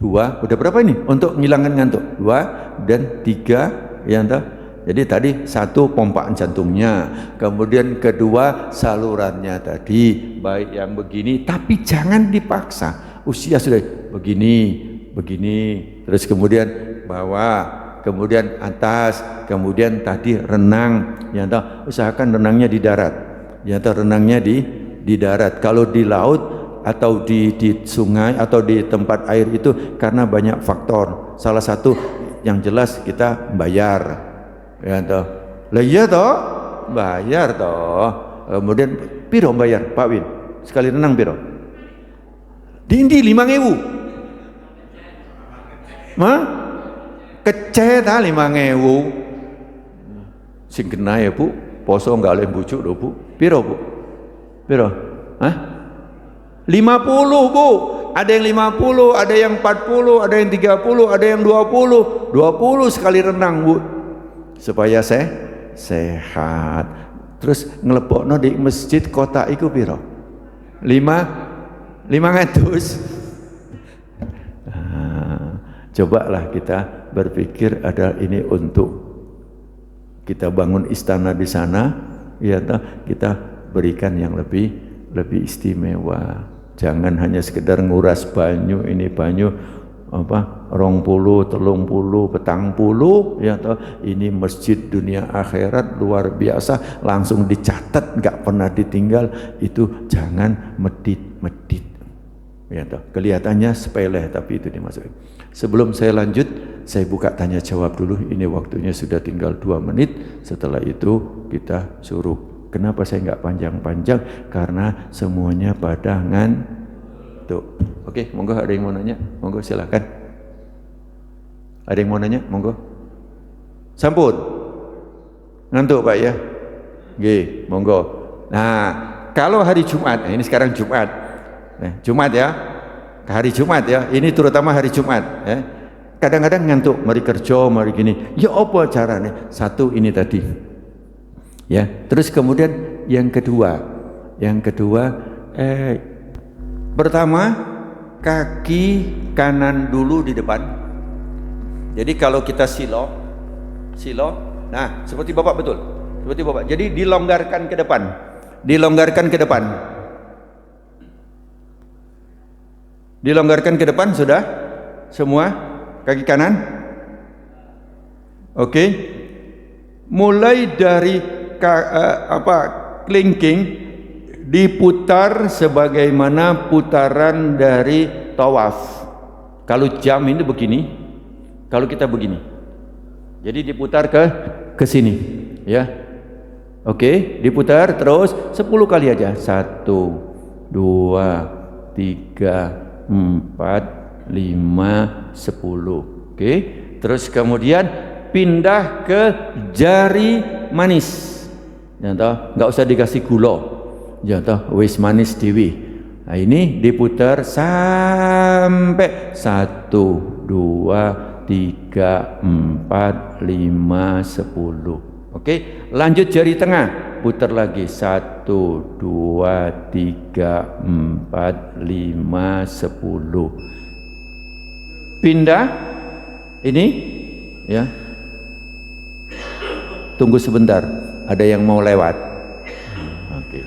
2, udah berapa ini? Untuk ngilangkan ngantuk 2 dan 3 ya entah. Jadi tadi 1 pompaan jantungnya, kemudian kedua salurannya tadi, baik yang begini, tapi jangan dipaksa. Usia sudah begini, terus kemudian bawah, kemudian atas, kemudian tadi renang, ya entah. Usahakan renangnya di darat, ya entah, renangnya di darat. Kalau di laut atau di sungai atau di tempat air itu karena banyak faktor. Salah satu yang jelas kita bayar, ya toh. Lah iya toh, bayar toh. Kemudian piro bayar Pak Win? Sekali renang piro? Dindi 5.000. Mah? Kecet 5.000. Sing kena ya Bu, poso enggak oleh bujuk lho Bu. Piro Bu? Piro? Hah? 50 Bu, ada yang 50, ada yang 40, ada yang 30, ada yang 20 sekali renang Bu, supaya sehat. Terus ngelepokno di masjid kota iku piro? 500. Cobalah kita berpikir ada ini untuk kita bangun istana di sana, ya toh, kita berikan yang lebih istimewa. Jangan hanya sekedar nguras banyu, ini banyu apa 20, 30, 40, ya toh, ini masjid dunia akhirat luar biasa, langsung dicatat, nggak pernah ditinggal. Itu jangan medit. Ya toh, kelihatannya sepele tapi itu dimasukin. Sebelum saya lanjut, saya buka tanya jawab dulu. Ini waktunya sudah tinggal 2 menit. Setelah itu kita suruh. Kenapa saya nggak panjang-panjang? Karena semuanya pada ngantuk. Oke, monggo ada yang mau nanya? Monggo silakan. Ada yang mau nanya? Monggo. Sampun. Ngantuk Pak ya? Nggih, monggo. Nah, kalau hari Jumat, ini sekarang Jumat. Jumat ya, hari Jumat ya, ini terutama hari Jumat ya. Kadang-kadang ngantuk, mari kerja, mari gini. Ya apa caranya? Satu ini tadi. Ya, terus kemudian yang kedua, pertama kaki kanan dulu di depan. Jadi kalau kita silo, nah seperti Bapak betul, seperti Bapak. Jadi dilonggarkan ke depan. Dilonggarkan ke depan sudah semua kaki kanan. Oke. Mulai dari kelingking diputar sebagaimana putaran dari tawaf. Kalau jam ini begini, kalau kita begini. Jadi diputar ke sini, ya. Oke, diputar terus 10 kali aja. 1 2 3 4, 5, 10. Oke. Terus kemudian pindah ke jari manis. Ya toh, enggak usah dikasih gula. Ya toh, wis manis dewi. Nah, ini diputar sampai 1 2 3 4 5 10. Oke, lanjut jari tengah, putar lagi 1 2 3 4 5 10. Pindah ini ya. Tunggu sebentar, ada yang mau lewat. Oke.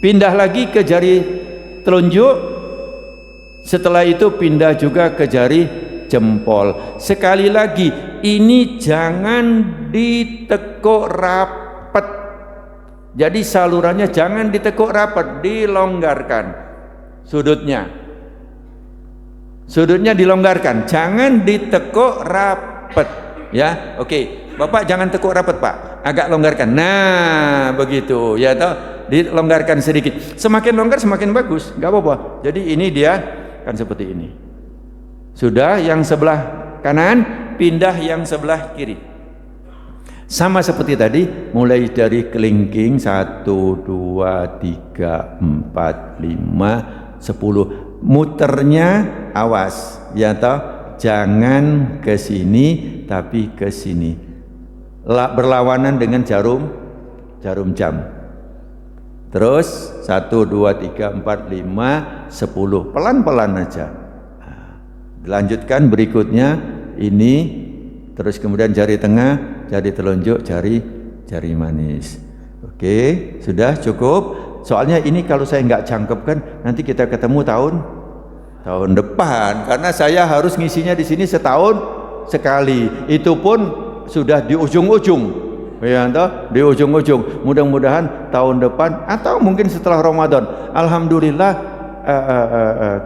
Pindah lagi ke jari telunjuk. Setelah itu pindah juga ke jari jempol. Sekali lagi, ini jangan ditekuk rapat. Jadi salurannya jangan ditekuk rapat, dilonggarkan sudutnya dilonggarkan, jangan ditekuk rapat ya. Oke, Bapak jangan tekuk rapat Pak, agak longgarkan. Nah begitu ya toh, dilonggarkan sedikit, semakin longgar semakin bagus, nggak apa-apa. Jadi ini dia kan seperti ini. Sudah, yang sebelah kanan pindah yang sebelah kiri. Sama seperti tadi, mulai dari kelingking 1 2 3 4 5 10. Muternya awas ya toh, jangan ke sini tapi ke sini. Berlawanan dengan jarum jam. Terus 1 2 3 4 5 10. Pelan-pelan aja. Dilanjutkan berikutnya ini, terus kemudian jari tengah, jari telunjuk, jari manis. Oke, sudah cukup. Soalnya ini kalau saya nggak cangkepkan, nanti kita ketemu tahun depan, karena saya harus ngisinya di sini setahun sekali. Itu pun sudah di ujung-ujung, ya toh, di ujung-ujung. Mudah-mudahan tahun depan atau mungkin setelah Ramadan. Alhamdulillah,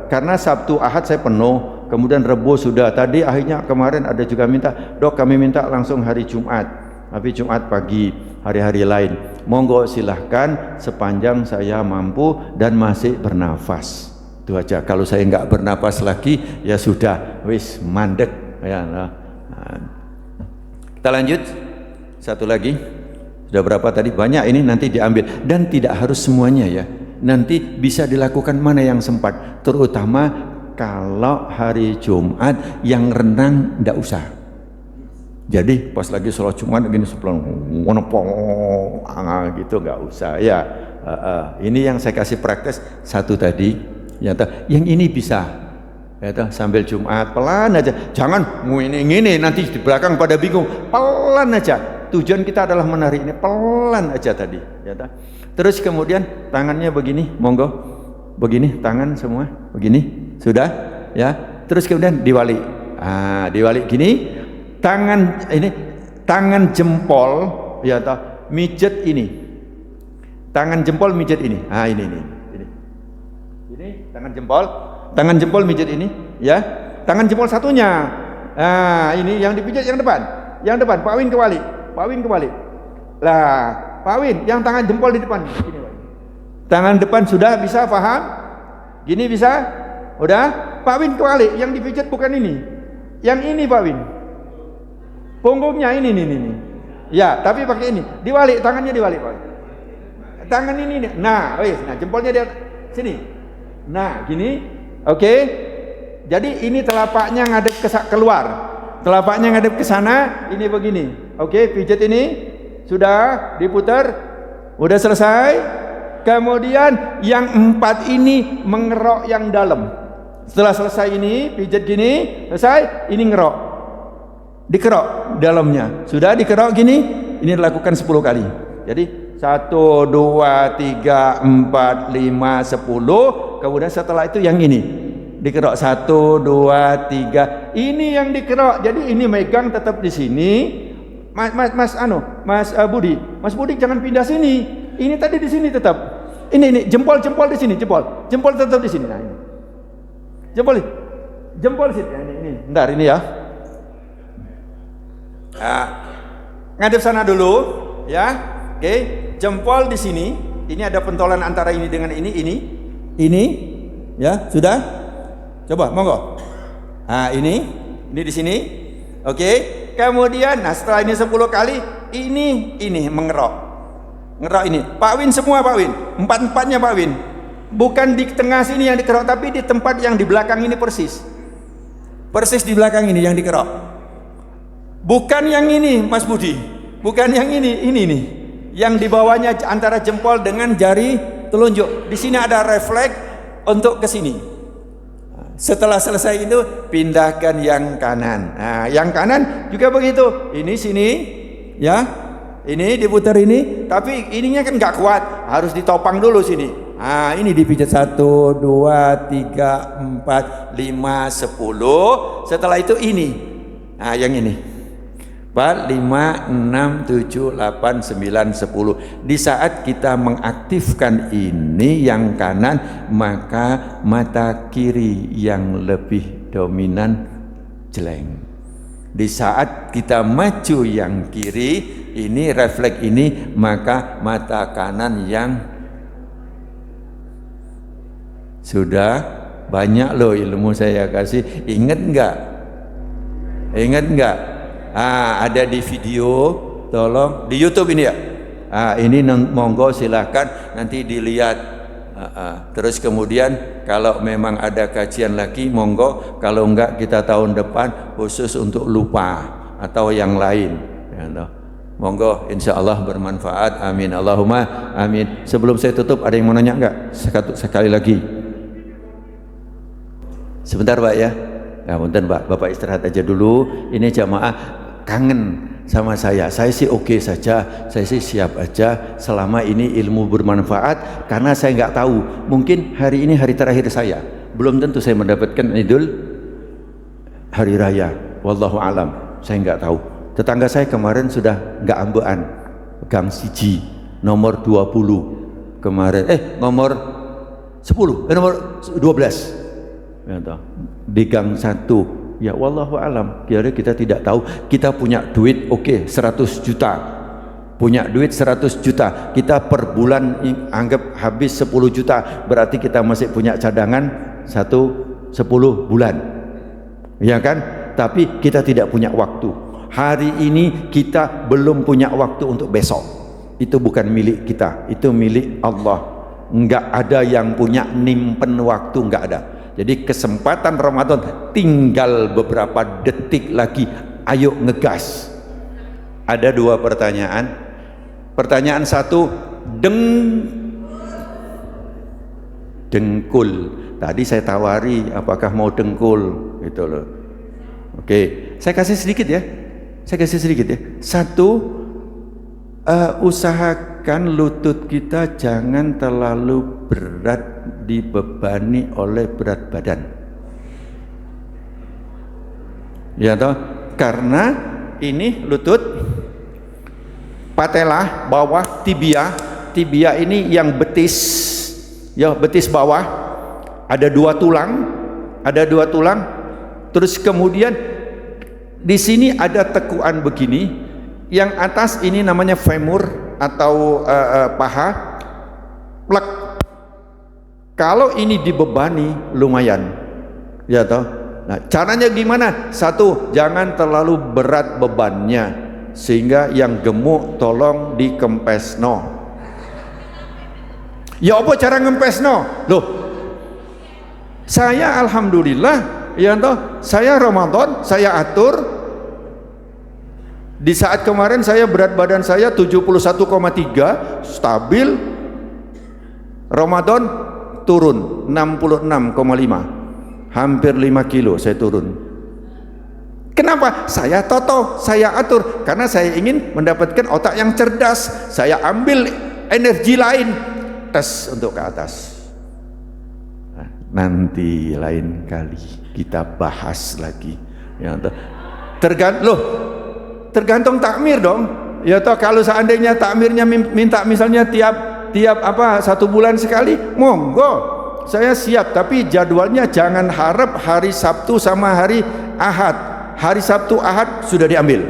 karena Sabtu Ahad saya penuh. Kemudian Rebo sudah, tadi akhirnya kemarin ada juga minta, Dok kami minta langsung hari Jumat, tapi Jumat pagi, hari-hari lain. Monggo silahkan sepanjang saya mampu dan masih bernafas. Itu aja. Kalau saya nggak bernafas lagi ya sudah, wis mandek ya. Nah. Kita lanjut satu lagi. Sudah berapa tadi? Banyak ini, nanti diambil, dan tidak harus semuanya ya. Nanti bisa dilakukan mana yang sempat, terutama kalau hari Jumat yang renang ndak usah. Jadi pas lagi sholat Jumat gini sebelum gitu nggak usah ya. Ini yang saya kasih praktek satu tadi. Ya, yang ini bisa. Ya, sambil Jumat pelan aja. Jangan ini nanti di belakang pada bingung. Pelan aja. tujuan kita adalah menarik ini pelan aja tadi, ya tak? Terus kemudian tangannya begini, monggo, begini tangan semua, begini, sudah, ya. Terus kemudian diwali, diwali gini, tangan ini, tangan jempol, ya tak? Mijet ini, tangan jempol mijet ini, ini tangan jempol mijet ini, ya. Tangan jempol satunya, ini yang dipijat yang depan. Yang depan, Pak Win kebalik. Lah, Pak Win, yang tangan jempol di depan. Gini, Pak. Tangan depan sudah bisa paham? Gini bisa? Udah? Pak Win kebalik, yang dipijat bukan ini. Yang ini Pak Win. Punggungnya ini. Ya, tapi pakai ini. Diwalik, tangannya diwalik, Pak. Tangan ini. Nah, jempolnya di sini. Nah, gini. Oke. Jadi ini telapaknya ngadep keluar. Telapaknya ngadep ke sana, ini begini. Oke, pijat ini sudah diputar, udah selesai. Kemudian yang 4 ini mengerok yang dalam. Setelah selesai ini, pijat gini, selesai, ini ngerok. Dikerok dalamnya. Sudah dikerok gini, ini dilakukan 10 kali. Jadi 1, 2, 3, 4, 5, 10. Kemudian setelah itu yang ini. Dikerok 1, 2, 3. Ini yang dikerok. Jadi ini megang tetap di sini. Mas Budi jangan pindah sini. Ini tadi di sini tetap. Ini jempol di sini, jempol tetap di sini. Nah ini. Jempol sini. Nah, ini. Bentar ini ya. Ngadep sana dulu, ya. Oke, jempol di sini. Ini ada pentolan antara ini dengan ini. Ya, sudah? Coba, monggo. Ini di sini. Oke. Kemudian, setelah ini 10 kali, ini mengerok. Ngerok ini. Pak Win semua, Pak Win. 4-4-nya Pak Win. Bukan di tengah sini yang dikerok, tapi di tempat yang di belakang ini persis. Persis di belakang ini yang dikerok. Bukan yang ini, Mas Budi. Bukan yang ini nih. Yang di bawahnya antara jempol dengan jari telunjuk. Di sini ada refleks untuk ke sini. Setelah selesai itu pindahkan yang kanan. Nah, yang kanan juga begitu. Ini sini, ya. Ini diputar ini, tapi ininya kan nggak kuat, harus ditopang dulu sini. Ini dipijat 1, 2, 3, 4, 5, 10. Setelah itu ini. Yang ini. 4, 5, 6, 7, 8, 9, 10. Di saat kita mengaktifkan ini yang kanan, maka mata kiri yang lebih dominan jeleng. Di saat kita maju yang kiri, ini refleks ini, maka mata kanan yang sudah banyak loh ilmu saya kasih. Ingat enggak? Ada di video, tolong di YouTube ini ya. Ini monggo silahkan nanti dilihat. Terus kemudian kalau memang ada kajian lagi monggo, kalau enggak kita tahun depan khusus untuk lupa atau yang lain. Monggo, insya Allah bermanfaat. Amin Allahumma amin. Sebelum saya tutup, ada yang mau nanya enggak? Sekali lagi. Sebentar Pak ya. Bentar Pak, Bapak istirahat aja dulu. Ini jamaah kangen sama saya sih oke saja, saya sih siap aja selama ini ilmu bermanfaat, karena saya nggak tahu, mungkin hari ini hari terakhir saya, belum tentu saya mendapatkan Idul hari raya, wallahu alam, saya nggak tahu. Tetangga saya kemarin sudah nggak ambean, Gang Siji nomor 20 kemarin, nomor 10, nomor 12 di Gang 1. Ya wallahu alam, kira kita tidak tahu. Kita punya duit 100 juta, punya duit 100 juta, kita per bulan anggap habis 10 juta, berarti kita masih punya cadangan 10 bulan, ya kan? Tapi kita tidak punya waktu. Hari ini kita belum punya waktu untuk besok. Itu bukan milik kita, itu milik Allah. Enggak ada yang punya nimpen waktu, enggak ada. Jadi kesempatan Ramadan tinggal beberapa detik lagi, ayo ngegas. Ada 2 pertanyaan. Pertanyaan 1, dengkul. Tadi saya tawari apakah mau dengkul gitu loh. Oke, saya kasih sedikit ya. 1, Usahakan lutut kita jangan terlalu berat dibebani oleh berat badan. Ya toh, karena ini lutut, patella bawah, tibia ini yang betis, ya betis bawah, ada dua tulang, terus kemudian di sini ada tekuan begini, yang atas ini namanya femur atau paha, plek. Kalau ini dibebani lumayan, ya toh. Nah, caranya gimana? Satu, jangan terlalu berat bebannya, sehingga yang gemuk tolong dikempesno. Ya apa cara ngempesno? Loh, saya alhamdulillah, ya toh, saya Ramadan saya atur. Di saat kemarin saya berat badan saya 71,3 stabil. Ramadan turun 66,5. Hampir 5 kilo saya turun. Kenapa? Saya toto, saya atur, karena saya ingin mendapatkan otak yang cerdas. Saya ambil energi lain, tes untuk ke atas. Nah, nanti lain kali kita bahas lagi. Ya, tergantung takmir dong. Ya toh, kalau seandainya takmirnya minta misalnya tiap 1 bulan sekali, monggo. Saya siap, tapi jadwalnya jangan harap hari Sabtu sama hari Ahad. Hari Sabtu Ahad sudah diambil,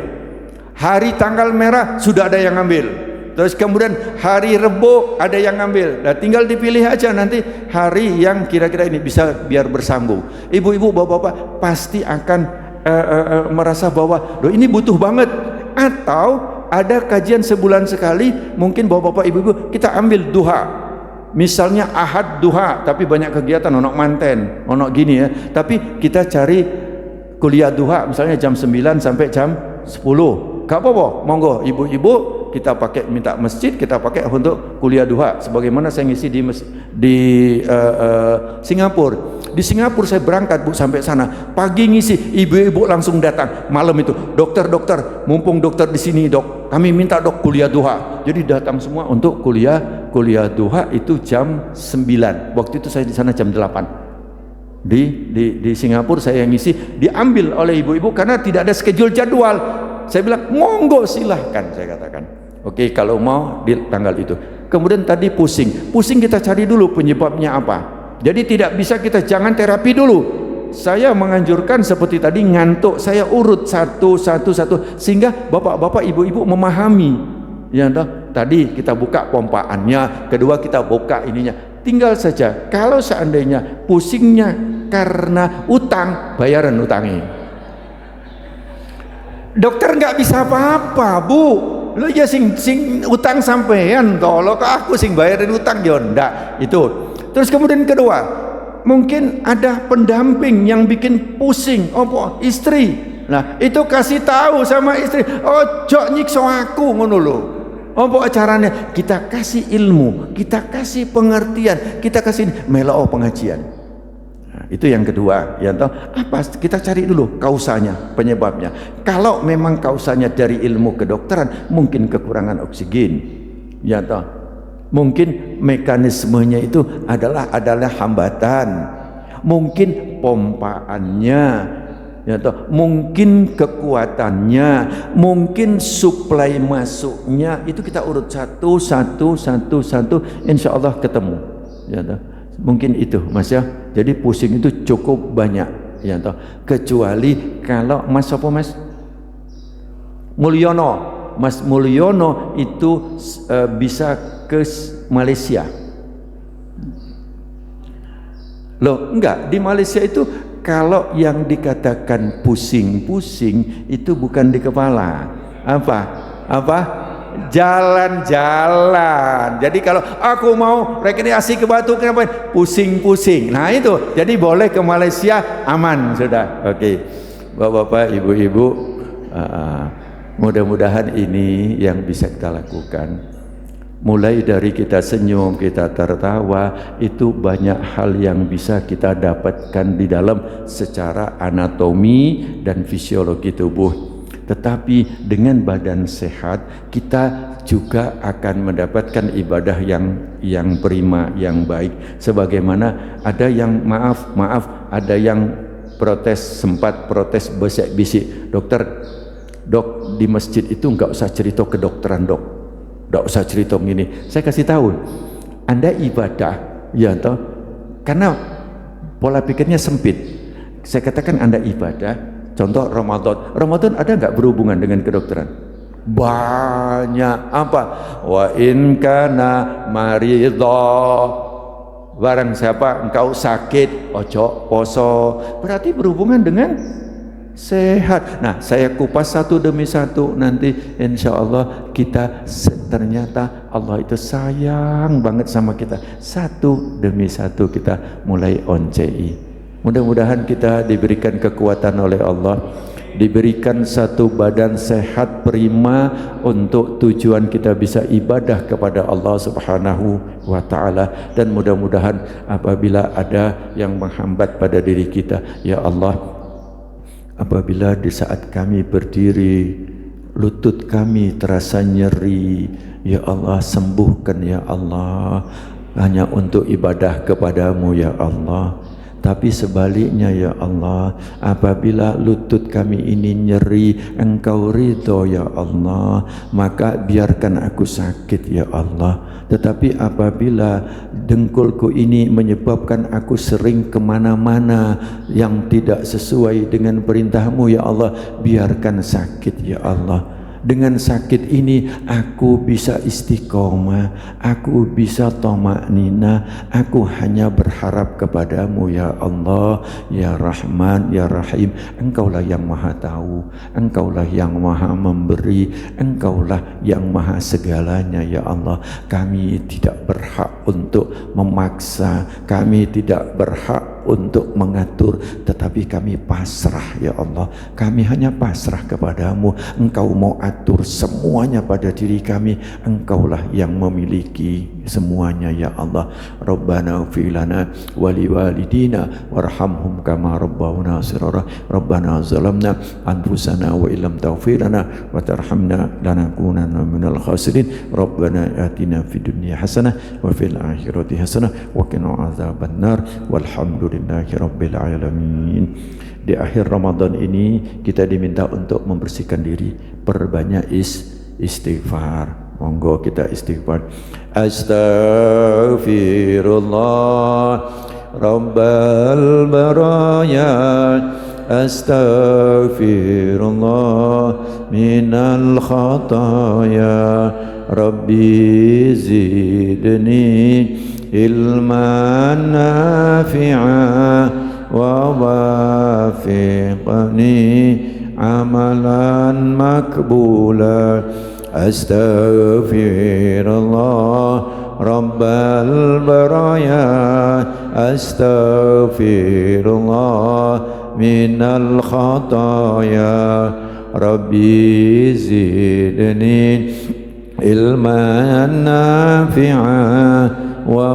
hari tanggal merah sudah ada yang ambil, terus kemudian hari Rebo ada yang ambil. Nah, tinggal dipilih aja nanti hari yang kira-kira ini bisa biar bersambung. Ibu-ibu, bapak-bapak pasti akan merasa bahwa loh, ini butuh banget. Atau ada kajian sebulan sekali, mungkin bapak-bapak, ibu-ibu, kita ambil duha. Misalnya Ahad duha, tapi banyak kegiatan, onok manten, onok gini ya. Tapi kita cari kuliah duha, misalnya jam 9 sampai jam 10. Gak apa-apa, monggo ibu-ibu, kita pakai, minta masjid, kita pakai untuk kuliah duha. Sebagaimana saya ngisi di Singapura. Di Singapura saya berangkat, Bu, sampai sana. Pagi ngisi, ibu-ibu langsung datang. Malam itu, dokter, mumpung dokter di sini, Dok, kami minta Dok kuliah duha. Jadi datang semua untuk kuliah duha itu jam 9. Waktu itu saya di sana jam 8. Di Singapura saya ngisi, diambil oleh ibu-ibu karena tidak ada schedule jadwal. Saya bilang, monggo silahkan, saya katakan. Oke, kalau mau di tanggal itu. Kemudian tadi pusing kita cari dulu penyebabnya apa. Jadi tidak bisa kita jangan terapi dulu. Saya menganjurkan seperti tadi, ngantuk saya urut satu sehingga bapak-bapak, ibu-ibu memahami. Ya toh, tadi kita buka pompaannya, kedua kita buka ininya. Tinggal saja kalau seandainya pusingnya karena utang, bayaran utangnya. Dokter nggak bisa apa-apa, Bu. Lo ya sing utang sampean toh, lo ke aku sing bayarin utang ya ndak. Itu. Terus kemudian kedua, mungkin ada pendamping yang bikin pusing, opo istri. Nah, itu kasih tahu sama istri, ojo nyiksa aku ngono lho. Opo caranya? Kita kasih ilmu, kita kasih pengertian, kita kasih melok pengajian. Nah, itu yang kedua, ya toh. Apa kita cari dulu kausanya, penyebabnya. Kalau memang kausanya dari ilmu kedokteran, mungkin kekurangan oksigen. Ya toh. Mungkin mekanismenya itu adalah hambatan, mungkin pompaannya, ya toh, mungkin kekuatannya, mungkin suplai masuknya. Itu kita urut satu, insya Allah ketemu, ya toh. Mungkin itu, Mas ya. Jadi pusing itu cukup banyak, ya toh. Kecuali kalau Mas apa, Mas Mulyono. Mas Mulyono itu bisa ke Malaysia. Loh, enggak, di Malaysia itu kalau yang dikatakan pusing-pusing itu bukan di kepala. Apa? Jalan-jalan. Jadi kalau aku mau rekreasi ke Batu, kenapa? Pusing-pusing. Nah itu, jadi boleh ke Malaysia, aman sudah. Oke, Bapak-bapak, Ibu-ibu, mudah-mudahan ini yang bisa kita lakukan. Mulai dari kita senyum, kita tertawa, itu banyak hal yang bisa kita dapatkan di dalam secara anatomi dan fisiologi tubuh. Tetapi dengan badan sehat, kita juga akan mendapatkan ibadah yang prima, yang baik. Sebagaimana ada yang maaf, ada yang sempat protes bisik-bisik, dok di masjid itu nggak usah cerita kedokteran dok, nggak usah cerita gini. Saya kasih tahu, Anda ibadah, ya toh, karena pola pikirnya sempit. Saya katakan Anda ibadah, contoh Ramadan ada nggak berhubungan dengan kedokteran? Banyak. Apa? Wa in kana maridha, barang siapa engkau sakit ojo poso, berarti berhubungan dengan sehat. Nah, saya kupas satu demi satu, nanti insya Allah kita ternyata Allah itu sayang banget sama kita. Satu demi satu kita mulai oncei. Mudah-mudahan kita diberikan kekuatan oleh Allah, diberikan satu badan sehat prima untuk tujuan kita bisa ibadah kepada Allah Subhanahu wa ta'ala. Dan mudah-mudahan apabila ada yang menghambat pada diri kita, ya Allah, apabila di saat kami berdiri lutut kami terasa nyeri, ya Allah sembuhkan ya Allah, hanya untuk ibadah kepadamu ya Allah. Tapi sebaliknya ya Allah, apabila lutut kami ini nyeri, Engkau ridho ya Allah, maka biarkan aku sakit ya Allah. Tetapi apabila dengkulku ini menyebabkan aku sering kemana-mana yang tidak sesuai dengan perintahmu ya Allah, biarkan sakit ya Allah. Dengan sakit ini aku bisa istiqomah, aku bisa tamaknina, aku hanya berharap kepadamu ya Allah, ya Rahman, ya Rahim. Engkaulah yang maha tahu, engkaulah yang maha memberi, engkaulah yang maha segalanya ya Allah. Kami tidak berhak untuk memaksa, kami tidak berhak untuk mengatur, tetapi kami pasrah ya Allah. Kami hanya pasrah kepadamu. Engkau mau atur semuanya pada diri kami, engkaulah yang memiliki semuanya ya Allah. Rabbana ighfir lana wa liwalidina warhamhum kama rabbawna shighara. Rabbana zalamna anfusana wa illam taghfir lana wa tarhamna lanakunanna minal khasirin. Rabbana atina fid dunya hasanah wa fil akhirati hasanah wa qina adzabannar. Walhamdulillahi rabbil alamin. Di akhir Ramadan ini kita diminta untuk membersihkan diri, perbanyak istighfar. Monggo kita istighfar. Astaghfirullah Rabbal baraya, astaghfirullah minal khataya, Rabbi zidni ilman nafi'a wa wafiqni amalan makbula. Astaghfirullah Rabbal baraya, astaghfirullah minal khataya, Rabbi zidni ilman nafi'a wa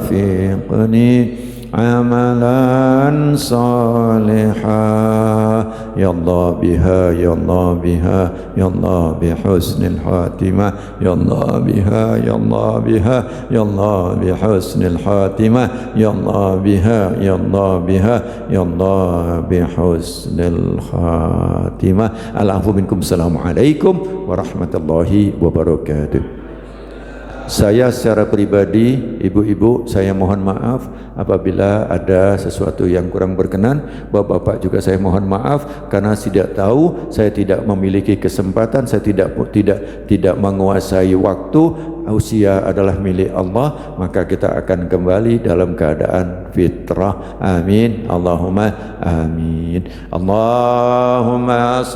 wafiqni amalan salihah. Ya Allah biha, ya Allah biha, ya Allah bihusnil khatimah, ya Allah biha, ya Allah biha, ya Allah bihusnil khatimah, ya Allah biha, ya Allah biha, ya Allah bihusnil khatimah. Al-afu minkum. Assalamualaikum warahmatullahi wabarakatuh. Saya secara pribadi, ibu-ibu, saya mohon maaf apabila ada sesuatu yang kurang berkenan. Bapak-bapak juga saya mohon maaf karena tidak tahu, saya tidak memiliki kesempatan, saya tidak menguasai waktu. Usia adalah milik Allah, maka kita akan kembali dalam keadaan fitrah. Amin. Allahumma amin. Allahumma